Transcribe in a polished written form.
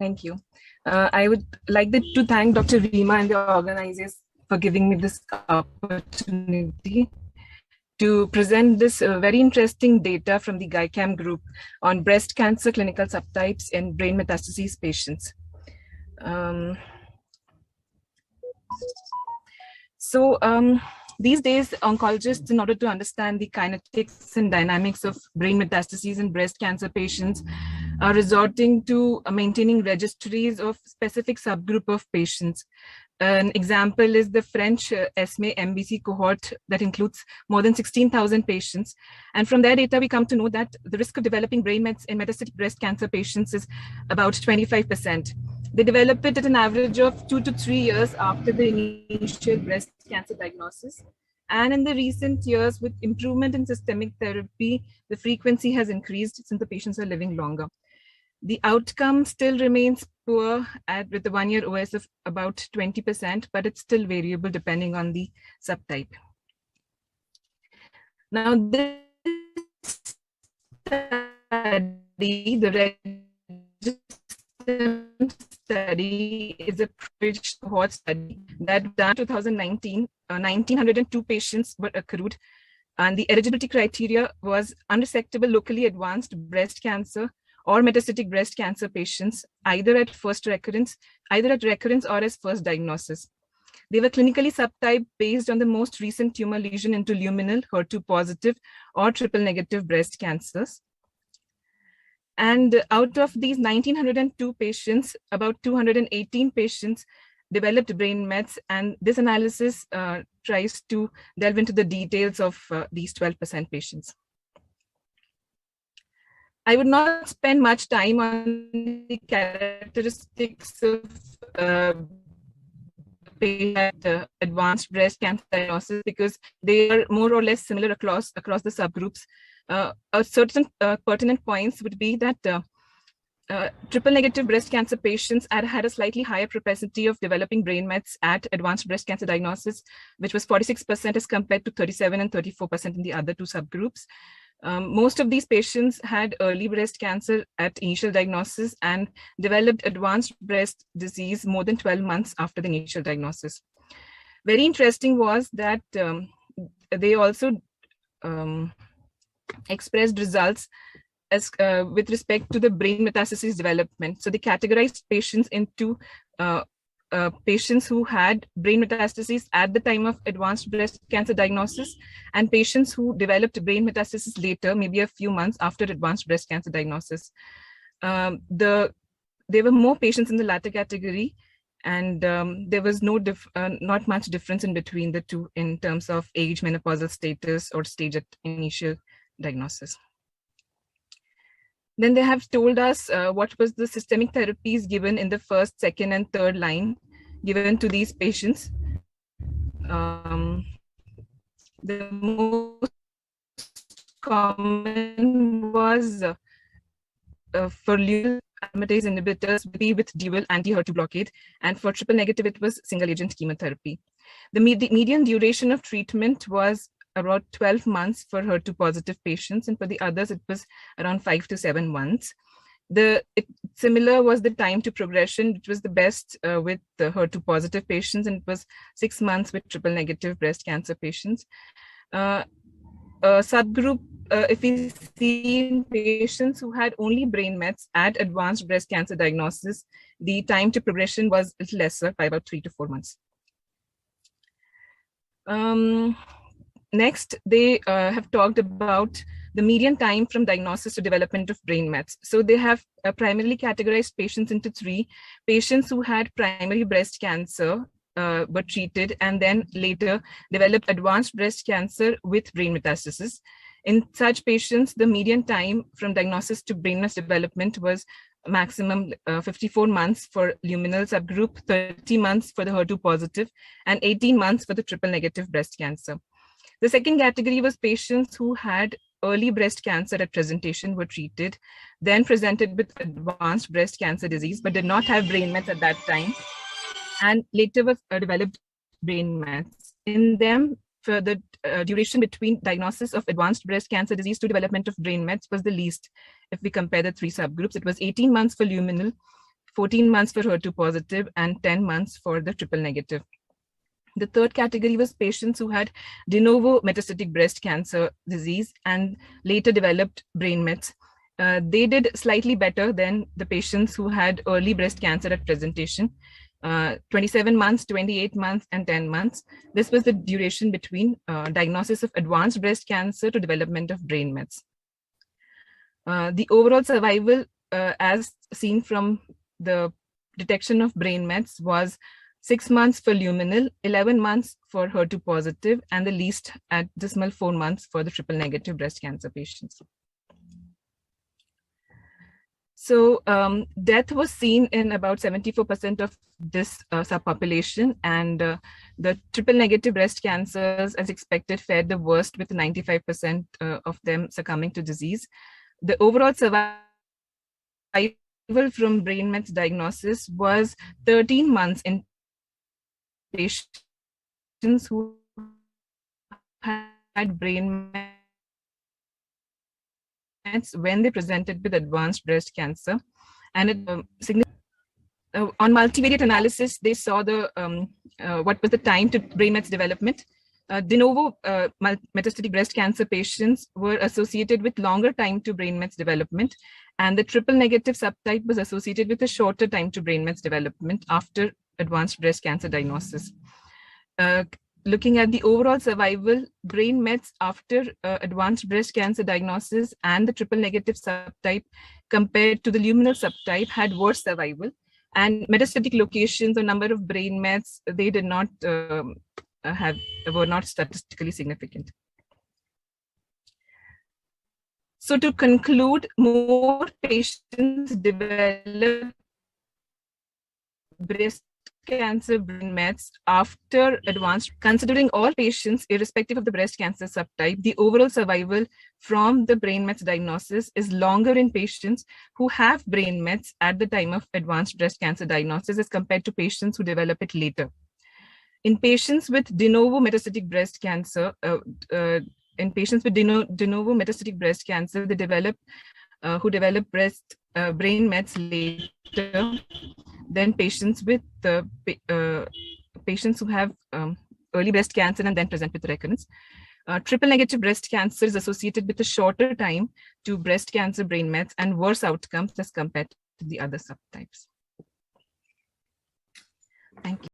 Thank you. I would like to thank Dr. Rima and the organizers for giving me this opportunity to present this very interesting data from the GAICAM group on breast cancer clinical subtypes in brain metastases patients. These days, oncologists, in order to understand the kinetics and dynamics of brain metastases in breast cancer patients, are resorting to maintaining registries of specific subgroup of patients. An example is the French ESME MBC cohort that includes more than 16,000 patients. And from their data, we come to know that the risk of developing brain mets in metastatic breast cancer patients is about 25%. They develop it at an average of 2 to 3 years after the initial breast cancer diagnosis. And in the recent years, with improvement in systemic therapy, the frequency has increased since the patients are living longer. The outcome still remains poor with the 1 year OS of about 20%, but it's still variable depending on the subtype. Now, this study, the study, is a privileged cohort study that done 2019. 1,902 patients were accrued, and the eligibility criteria was unresectable locally advanced breast cancer or metastatic breast cancer patients, either at recurrence or as first diagnosis. They were clinically subtyped based on the most recent tumor lesion into luminal, HER2 positive, or triple negative breast cancers. And out of these 1,902 patients, about 218 patients developed brain mets, and this analysis tries to delve into the details of these 12% patients. I would not spend much time on the characteristics of advanced breast cancer diagnosis because they are more or less similar across the subgroups. Certain pertinent points would be that triple negative breast cancer patients had a slightly higher propensity of developing brain mets at advanced breast cancer diagnosis, which was 46% as compared to 37% and 34% in the other two subgroups. Most of these patients had early breast cancer at initial diagnosis and developed advanced breast disease more than 12 months after the initial diagnosis. Very interesting was that they also expressed results as with respect to the brain metastases development. So they categorized patients into patients who had brain metastases at the time of advanced breast cancer diagnosis and patients who developed brain metastases later, maybe a few months after advanced breast cancer diagnosis. There were more patients in the latter category, and there was not much difference in between the two in terms of age, menopausal status, or stage at initial diagnosis. Then they have told us what was the systemic therapies given in the first, second, and third line given to these patients. The most common was for luminal aromatase inhibitors with dual anti-HER2 blockade, and for triple negative, it was single-agent chemotherapy. The median duration of treatment was about 12 months for HER2 positive patients, and for the others, it was around 5 to 7 months. Similar was the time to progression, which was the best with the HER2 positive patients, and it was 6 months with triple negative breast cancer patients. Subgroup, if we see in patients who had only brain mets at advanced breast cancer diagnosis, the time to progression was a little lesser by about 3 to 4 months. Next, they have talked about the median time from diagnosis to development of brain mets. So they have primarily categorized patients into 3. Patients who had primary breast cancer were treated and then later developed advanced breast cancer with brain metastasis. In such patients, the median time from diagnosis to brain mets development was maximum 54 months for luminal subgroup, 30 months for the HER2 positive, and 18 months for the triple negative breast cancer. The second category was patients who had early breast cancer at presentation, were treated, then presented with advanced breast cancer disease, but did not have brain mets at that time, and later was developed brain mets. In them, for the duration between diagnosis of advanced breast cancer disease to development of brain mets was the least. If we compare the 3 subgroups, it was 18 months for luminal, 14 months for HER2 positive, and 10 months for the triple negative. The third category was patients who had de novo metastatic breast cancer disease and later developed brain mets. They did slightly better than the patients who had early breast cancer at presentation, 27 months, 28 months, and 10 months. This was the duration between diagnosis of advanced breast cancer to development of brain mets. The overall survival, as seen from the detection of brain mets, was 6 months for luminal, 11 months for HER2 positive, and the least at dismal 4 months for the triple negative breast cancer patients. So death was seen in about 74% of this subpopulation, and the triple negative breast cancers, as expected, fared the worst, with 95% of them succumbing to disease. The overall survival from brain mets diagnosis was 13 months in patients who had brain mets when they presented with advanced breast cancer. And it on multivariate analysis, they saw the what was the time to brain mets development. De novo metastatic breast cancer patients were associated with longer time to brain mets development, and the triple negative subtype was associated with a shorter time to brain mets development after advanced breast cancer diagnosis. Looking at the overall survival, brain mets after advanced breast cancer diagnosis and the triple negative subtype compared to the luminal subtype had worse survival, and metastatic locations or number of brain mets, they did not were not statistically significant. So to conclude, more patients develop breast cancer brain mets after advanced. Considering all patients, irrespective of the breast cancer subtype, the overall survival from the brain mets diagnosis is longer in patients who have brain mets at the time of advanced breast cancer diagnosis as compared to patients who develop it later. In patients with de novo metastatic breast cancer, they develop who develop brain mets later than patients with patients who have early breast cancer and then present with recurrence. Triple negative breast cancer is associated with a shorter time to breast cancer brain mets and worse outcomes as compared to the other subtypes. Thank you.